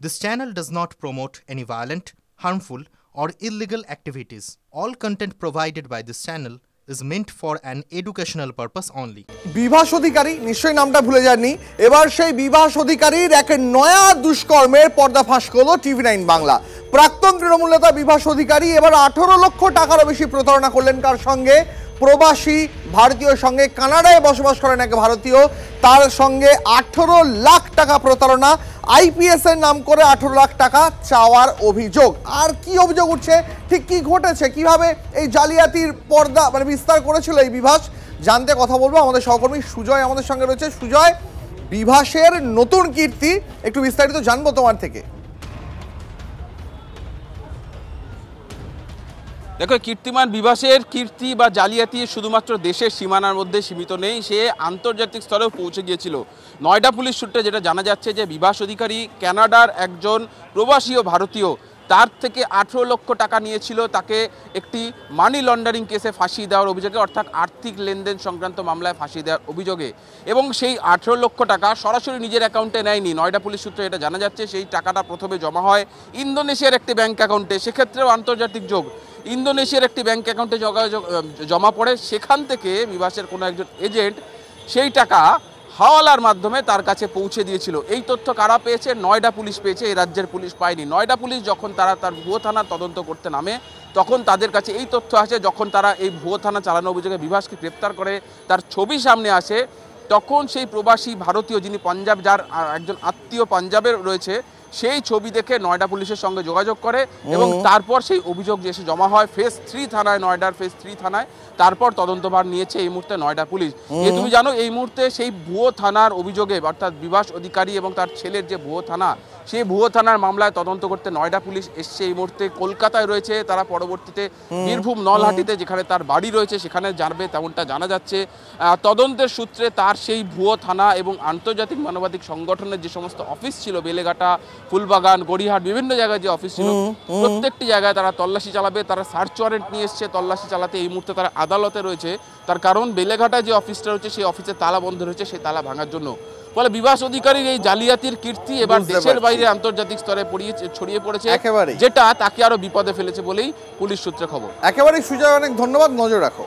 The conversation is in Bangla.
This channel does not promote any violent, harmful, or illegal activities. All content provided by this channel is meant for an educational purpose only. Bibhas অধিকারী নিশ্চয়ই নামটা ভুলে যাননি। এবার সেই বিভাস অধিকারীর এক নয়া দুষ্কর্মের পর্দাফাঁস করলো টিভি9 বাংলা। প্রাক্তন তৃণমূল নেতা বিভাস অধিকারী এবার 18 লক্ষ টাকারও বেশি প্রতারণা করলেন কার সঙ্গে? প্রবাসী ভারতীয় সঙ্গে কানাডায় বসবাস করেন এক ভারতীয়, তার সঙ্গে 18 লাখ টাকা প্রতারণা, আইপিএস এর নাম করে 18 লাখ টাকা চাওয়ার অভিযোগ। আর কি অভিযোগ উঠছে, ঠিক কি ঘটেছে, কিভাবে এই জালিয়াতির পর্দা বিস্তার করেছিল এই বিভাস, জানতে কথা বলবো আমাদের সহকর্মী সুজয় আমাদের সঙ্গে রয়েছে। সুজয়, বিভাসের নতুন কীর্তি একটু বিস্তারিত জানবো তোমার থেকে। দেখো, কীর্তিমান বিভাসের কীর্তি বা জালিয়াতি শুধুমাত্র দেশের সীমানার মধ্যে সীমিত নেই, সে আন্তর্জাতিক স্তরেও পৌঁছে গিয়েছিল। নয়ডা পুলিশ সূত্রে যেটা জানা যাচ্ছে যে বিভাস অধিকারী কানাডার একজন প্রবাসী ও ভারতীয়, তার থেকে 18 লক্ষ টাকা নিয়েছিল তাকে একটি মানি লন্ডারিং কেসে ফাঁসিয়ে দেওয়ার অভিযোগে, অর্থাৎ আর্থিক লেনদেন সংক্রান্ত মামলায় ফাঁসিয়ে দেওয়ার অভিযোগে। এবং সেই 18 লক্ষ টাকা সরাসরি নিজের অ্যাকাউন্টে নেয়নি। নয়ডা পুলিশ সূত্রে এটা জানা যাচ্ছে সেই টাকাটা প্রথমে জমা হয় ইন্দোনেশিয়ার একটি ব্যাংক অ্যাকাউন্টে, সেক্ষেত্রেও আন্তর্জাতিক যোগ। ইন্দোনেশিয়ার একটি ব্যাংক অ্যাকাউন্টে জমা পড়ে, সেখান থেকে বিভাসের কোনো একজন এজেন্ট সেই টাকা হাওয়ালার মাধ্যমে তার কাছে পৌঁছে দিয়েছিল। এই তথ্য কারা পেয়েছে? নয়ডা পুলিশ পেয়েছে, এই রাজ্যের পুলিশ পায়নি। নয়ডা পুলিশ যখন তার ভুয়ো থানার তদন্ত করতে নামে, তখন তাদের কাছে এই তথ্য আসে, যখন তারা এই ভুয়ো থানা চালানোর অভিযোগে বিভাসকে গ্রেপ্তার করে, তার ছবি সামনে আসে, তখন সেই প্রবাসী ভারতীয় যিনি পাঞ্জাব, যার একজন আত্মীয় পাঞ্জাবের রয়েছে, সেই ছবি দেখে নয়ডা পুলিশের সঙ্গে যোগাযোগ করে এবং তারপর সেই অভিযোগ যে এসে জমা হয় ফেজ 3 থানায়, নয়ডার ফেজ 3 থানায়। তারপর তদন্তভার নিয়েছে এই মুহূর্তে নয়ডা পুলিশ। তুমি জানো এই মুহূর্তে সেই ভুয়ো থানার অভিযোগে, অর্থাৎ বিভাস অধিকারী এবং তার ছেলের যে ভুয়ো থানা, সেই ভুয়ো থানার মামলায় তদন্ত করতে নয়ডা পুলিশ এসছে। এই মুহূর্তে কলকাতায় রয়েছে, তারা পরবর্তীতে বীরভূম নলহাটিতে যেখানে তার বাড়ি রয়েছে সেখানে যাবে তেমনটা জানা যাচ্ছে। তদন্তের সূত্রে তার সেই ভুয়ো থানা এবং আন্তর্জাতিক মানবাধিক সংগঠনের যে সমস্ত অফিস ছিল, বেলেঘাটা, ফুলবাগান, গড়িয়াহাট, বিভিন্ন জায়গায় যে অফিস ছিল, প্রত্যেকটি জায়গায় তারা তল্লাশি চালাবে। তারা সার্চ ওয়ারেন্ট নিয়ে এসছে তল্লাশি চালাতে। এই মুহূর্তে তারা আদালতে রয়েছে, তার কারণ বেলেঘাটায় যে অফিসটা রয়েছে সেই অফিসে তালা বন্ধ রয়েছে, সেই তালা ভাঙার জন্য। ফলে বিভাস অধিকারীর এই জালিয়াতির কীর্তি এবার দেশের বাইরে আন্তর্জাতিক স্তরে ছড়িয়ে পড়েছে, যেটা তাকে আরো বিপদে ফেলেছে বলেই পুলিশ সূত্রে খবর। একেবারে সুজয়, অনেক ধন্যবাদ, নজর রাখো।